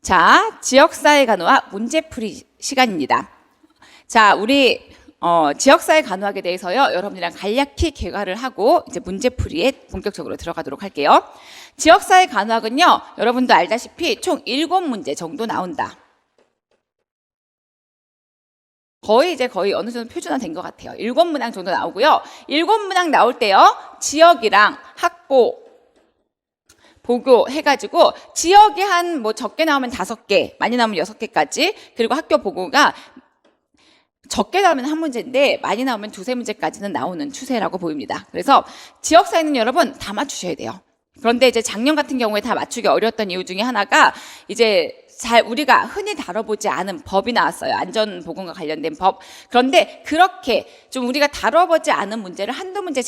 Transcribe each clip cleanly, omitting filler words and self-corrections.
자, 지역사회 간호학 문제풀이 시간입니다. 자, 우리 지역사회 간호학에 대해서요, 여러분들이랑 간략히 개괄을 하고 이제 문제풀이에 본격적으로 들어가도록 할게요. 지역사회 간호학은요, 여러분도 알다시피 총 7문제 정도 나온다. 거의 어느 정도 표준화된 것 같아요. 7문항 정도 나오고요. 7문항 나올 때요, 지역이랑 학보, 보교 해가지고 지역이 한 적게 나오면 5개, 많이 나오면 6개까지, 그리고 학교 보고가 적게 나오면 1문제인데 많이 나오면 2-3문제까지는 나오는 추세라고 보입니다. 그래서 지역사회는 여러분 다 맞추셔야 돼요. 그런데 이제 작년 같은 경우에 다 맞추기 어려웠던 이유 중에 하나가 이제 우리가 흔히 다뤄보지 않은 법이 나왔어요. 안전보건과 관련된 법. 그런데 그렇게 좀 우리가 다뤄보지 않은 문제를 한 문제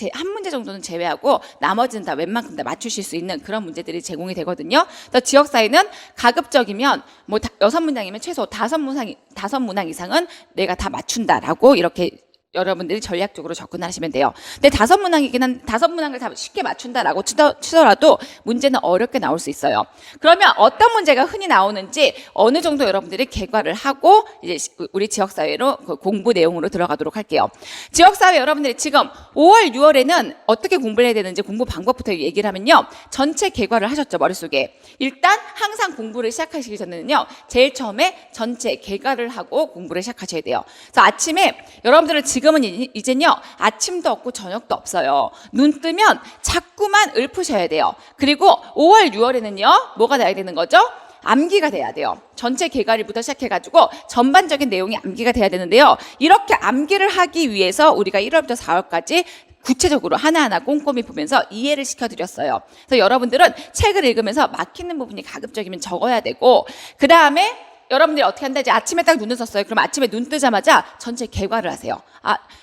정도는 제외하고 나머지는 다 웬만큼 다 맞추실 수 있는 그런 문제들이 제공이 되거든요. 그래서 지역사회는 가급적이면 6문항이면 최소 5문항 이상은 내가 다 맞춘다라고 이렇게 여러분들이 전략적으로 접근하시면 돼요. 근데 5문항이긴 한 5문항을 다 쉽게 맞춘다라고 치더라도 문제는 어렵게 나올 수 있어요. 그러면 어떤 문제가 흔히 나오는지 어느 정도 여러분들이 개괄을 하고 이제 우리 지역사회로 공부 내용으로 들어가도록 할게요. 지역사회 여러분들이 지금 5월, 6월에는 어떻게 공부를 해야 되는지 공부 방법부터 얘기를 하면요. 전체 개괄을 하셨죠, 머릿속에. 일단 항상 공부를 시작하시기 전에는요. 제일 처음에 전체 개괄을 하고 공부를 시작하셔야 돼요. 그래서 아침에 여러분들은 지금은 이젠요, 아침도 없고 저녁도 없어요. 눈 뜨면 자꾸만 읊으셔야 돼요. 그리고 5월, 6월에는요, 뭐가 돼야 되는 거죠? 암기가 돼야 돼요. 전체 개괄일부터 시작해가지고 전반적인 내용이 암기가 돼야 되는데요. 이렇게 암기를 하기 위해서 우리가 1월부터 4월까지 구체적으로 하나하나 꼼꼼히 보면서 이해를 시켜드렸어요. 그래서 여러분들은 책을 읽으면서 막히는 부분이 가급적이면 적어야 되고, 그 다음에 여러분들이 어떻게 한다? 이제 아침에 딱 눈을 썼어요. 그럼 아침에 눈 뜨자마자 전체 개괄을 하세요.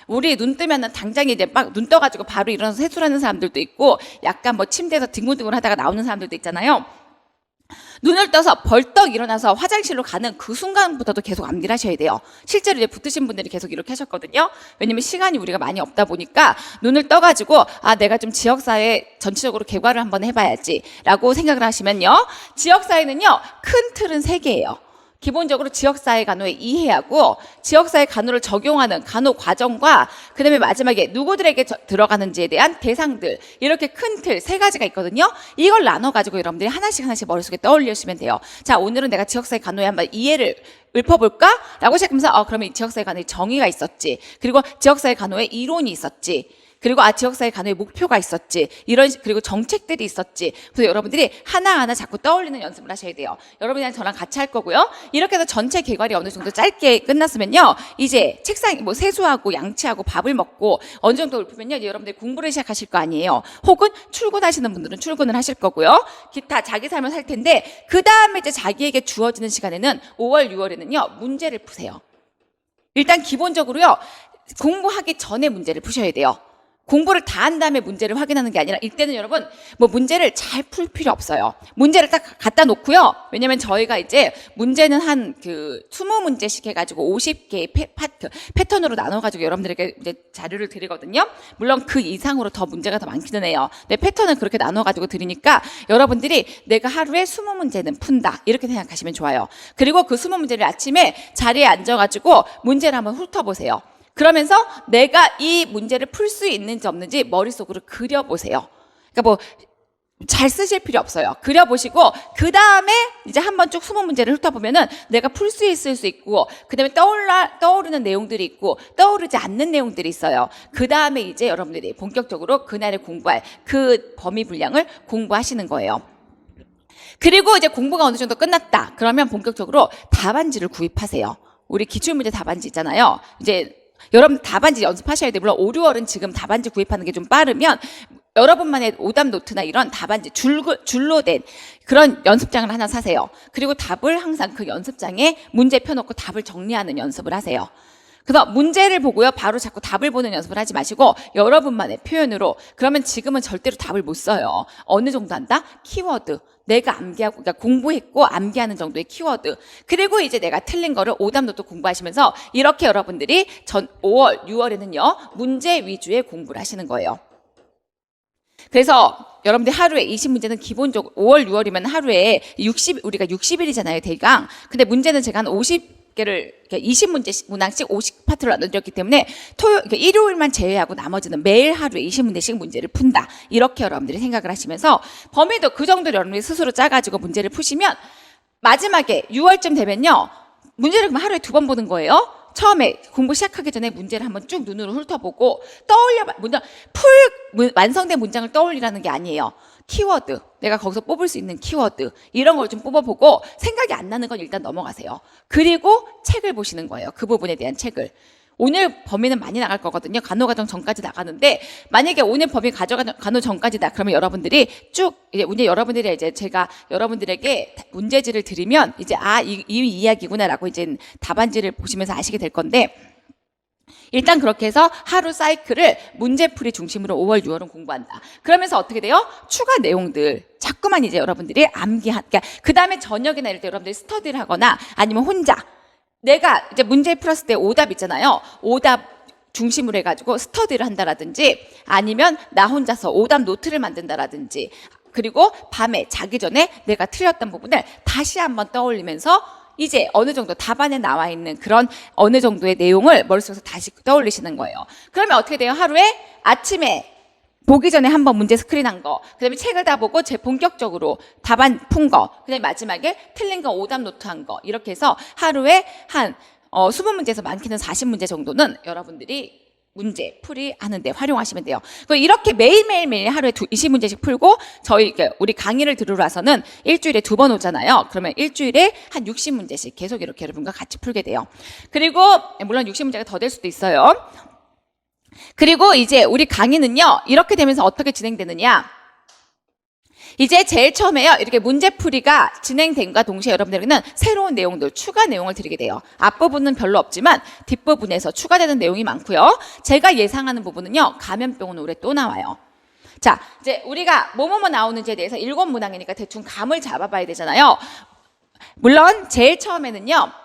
우리 눈 뜨면은 당장 이제 막 눈 떠가지고 바로 일어나서 세수하는 사람들도 있고, 약간 침대에서 뒹굴뒹굴 하다가 나오는 사람들도 있잖아요. 눈을 떠서 벌떡 일어나서 화장실로 가는 그 순간부터도 계속 암기를 하셔야 돼요. 실제로 이제 붙으신 분들이 계속 이렇게 하셨거든요. 왜냐면 시간이 우리가 많이 없다 보니까 눈을 떠가지고 내가 좀 지역사회 전체적으로 개괄을 한번 해봐야지 라고 생각을 하시면요. 지역사회는요, 큰 틀은 3개예요. 기본적으로 지역사회 간호의 이해하고 지역사회 간호를 적용하는 간호 과정과 그 다음에 마지막에 누구들에게 들어가는지에 대한 대상들, 이렇게 큰 틀 3가지가 있거든요. 이걸 나눠가지고 여러분들이 하나씩 머릿속에 떠올리시면 돼요. 자, 오늘은 내가 지역사회 간호에 한번 이해를 읊어볼까? 라고 시작하면서 그러면 이 지역사회 간호의 정의가 있었지, 그리고 지역사회 간호의 이론이 있었지, 그리고 지역사회 간호의 목표가 있었지, 그리고 정책들이 있었지. 그래서 여러분들이 하나하나 자꾸 떠올리는 연습을 하셔야 돼요. 여러분이랑 저랑 같이 할 거고요. 이렇게 해서 전체 개괄이 어느 정도 짧게 끝났으면요, 이제 책상 세수하고 양치하고 밥을 먹고 어느 정도 읊으면요, 이제 여러분들이 공부를 시작하실 거 아니에요. 혹은 출근하시는 분들은 출근을 하실 거고요. 기타 자기 삶을 살 텐데, 그 다음에 이제 자기에게 주어지는 시간에는 5월, 6월에는요, 문제를 푸세요. 일단 기본적으로요, 공부하기 전에 문제를 푸셔야 돼요. 공부를 다 한 다음에 문제를 확인하는 게 아니라, 이때는 여러분 문제를 잘 풀 필요 없어요. 문제를 딱 갖다 놓고요. 왜냐면 저희가 이제 문제는 한 20문제씩 해가지고 50개의 패턴으로 나눠가지고 여러분들에게 이제 자료를 드리거든요. 물론 그 이상으로 더 문제가 더 많기는 해요. 근데 패턴을 그렇게 나눠가지고 드리니까 여러분들이 내가 하루에 20문제는 푼다, 이렇게 생각하시면 좋아요. 그리고 그 20문제를 아침에 자리에 앉아가지고 문제를 한번 훑어보세요. 그러면서 내가 이 문제를 풀 수 있는지 없는지 머릿속으로 그려보세요. 그러니까 잘 쓰실 필요 없어요. 그려보시고 그 다음에 이제 한번 쭉 20문제를 훑어보면은 내가 풀 수 있을 수 있고, 그 다음에 떠오르는 내용들이 있고 떠오르지 않는 내용들이 있어요. 그 다음에 이제 여러분들이 본격적으로 그날에 공부할 그 범위 분량을 공부하시는 거예요. 그리고 이제 공부가 어느 정도 끝났다 그러면 본격적으로 답안지를 구입하세요. 우리 기출문제 답안지 있잖아요. 이제 여러분 답안지 연습하셔야 돼요. 물론 5, 6월은 지금 답안지 구입하는 게 좀 빠르면 여러분만의 오답 노트나 이런 답안지 줄로 된 그런 연습장을 하나 사세요. 그리고 답을 항상 그 연습장에 문제 펴놓고 답을 정리하는 연습을 하세요. 그래서 문제를 보고요, 바로 자꾸 답을 보는 연습을 하지 마시고 여러분만의 표현으로. 그러면 지금은 절대로 답을 못 써요. 어느 정도 한다? 키워드, 내가 암기하고, 그러니까 공부했고 암기하는 정도의 키워드, 그리고 이제 내가 틀린 거를 오답노트 공부하시면서 이렇게 여러분들이 5월, 6월에는요 문제 위주의 공부를 하시는 거예요. 그래서 여러분들 하루에 20문제는 기본적으로 5월, 6월이면 하루에 우리가 60일이잖아요, 대강. 근데 문제는 제가 한 50개를 20문제 문항씩 50파트로 나눠드렸기 때문에 일요일만 제외하고 나머지는 매일 하루에 20문제씩 문제를 푼다. 이렇게 여러분들이 생각을 하시면서 범위도 그 정도로 여러분들이 스스로 짜가지고 문제를 푸시면 마지막에 6월쯤 되면요. 문제를 그럼 하루에 2번 보는 거예요. 처음에 공부 시작하기 전에 문제를 한번 쭉 눈으로 훑어보고 완성된 문장을 떠올리라는 게 아니에요. 키워드, 내가 거기서 뽑을 수 있는 키워드 이런 걸 좀 뽑아보고 생각이 안 나는 건 일단 넘어가세요. 그리고 책을 보시는 거예요. 그 부분에 대한 책을. 오늘 범위는 많이 나갈 거거든요. 간호과정 전까지 나가는데 만약에 오늘 범위 간호 전까지다. 그러면 여러분들이 쭉 이제 여러분들이 이제 제가 여러분들에게 문제지를 드리면 이제 이 이야기구나라고 이제 답안지를 보시면서 아시게 될 건데 일단 그렇게 해서 하루 사이클을 문제풀이 중심으로 5월, 6월은 공부한다. 그러면서 어떻게 돼요? 추가 내용들 자꾸만 이제 여러분들이 그러니까 그 다음에 저녁이나 이럴 때 여러분들이 스터디를 하거나 아니면 혼자 내가 이제 문제 풀었을 때 오답 있잖아요. 오답 중심으로 해가지고 스터디를 한다라든지 아니면 나 혼자서 오답 노트를 만든다라든지 그리고 밤에 자기 전에 내가 틀렸던 부분을 다시 한번 떠올리면서 이제 어느 정도 답안에 나와 있는 그런 어느 정도의 내용을 머릿속에서 다시 떠올리시는 거예요. 그러면 어떻게 돼요? 하루에 아침에 보기 전에 한번 문제 스크린한 거, 그 다음에 책을 다 보고 본격적으로 답안 푼 거, 그 다음에 마지막에 틀린 거 오답 노트 한 거, 이렇게 해서 하루에 한 20문제에서 많게는 40문제 정도는 여러분들이 문제 풀이 하는데 활용하시면 돼요. 이렇게 매일 하루에 20문제씩 풀고 우리 강의를 들으러 와서는 일주일에 2번 오잖아요. 그러면 일주일에 한 60문제씩 계속 이렇게 여러분과 같이 풀게 돼요. 그리고 물론 60문제가 더 될 수도 있어요. 그리고 이제 우리 강의는요. 이렇게 되면서 어떻게 진행되느냐. 이제 제일 처음에요. 이렇게 문제풀이가 진행됨과 동시에 여러분들에게는 새로운 내용들, 추가 내용을 드리게 돼요. 앞부분은 별로 없지만 뒷부분에서 추가되는 내용이 많고요. 제가 예상하는 부분은요. 감염병은 올해 또 나와요. 자, 이제 우리가 뭐뭐뭐 나오는지에 대해서 7문항이니까 대충 감을 잡아봐야 되잖아요. 물론 제일 처음에는요.